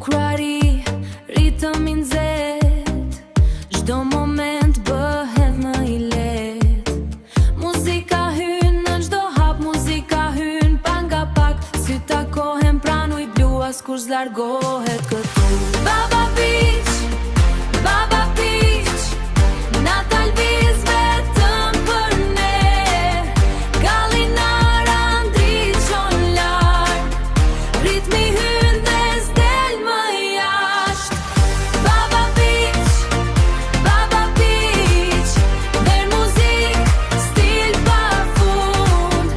bukurari, ritëm i nxehtë, çdo moment bëhet më i lehtë. Muzika hyn në çdo hap, muzika hyn pa nga pak, sy takohen pranë ujë blu, askush s'largohet këtu. Baba Beach, Baba Beach, na ta lviz vetëm për ne. Gallinara ndriçon lart, ritmi hyn dhe s'del më jashtë. Baba Beach, Baba Beach, ver muzik, stil pafund,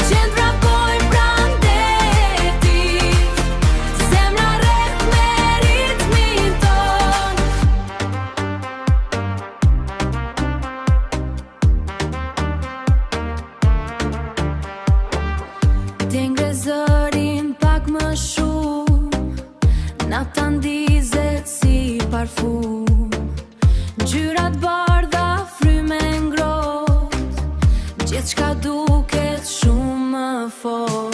qendra bojnë pranë detit, zemra rreth me ritmin ton. T'engre zërin pak më shumë, nata ndizet si parfum, ngjyrat bardha, fryme ngrohtë, gjithçka duket shumë më fort.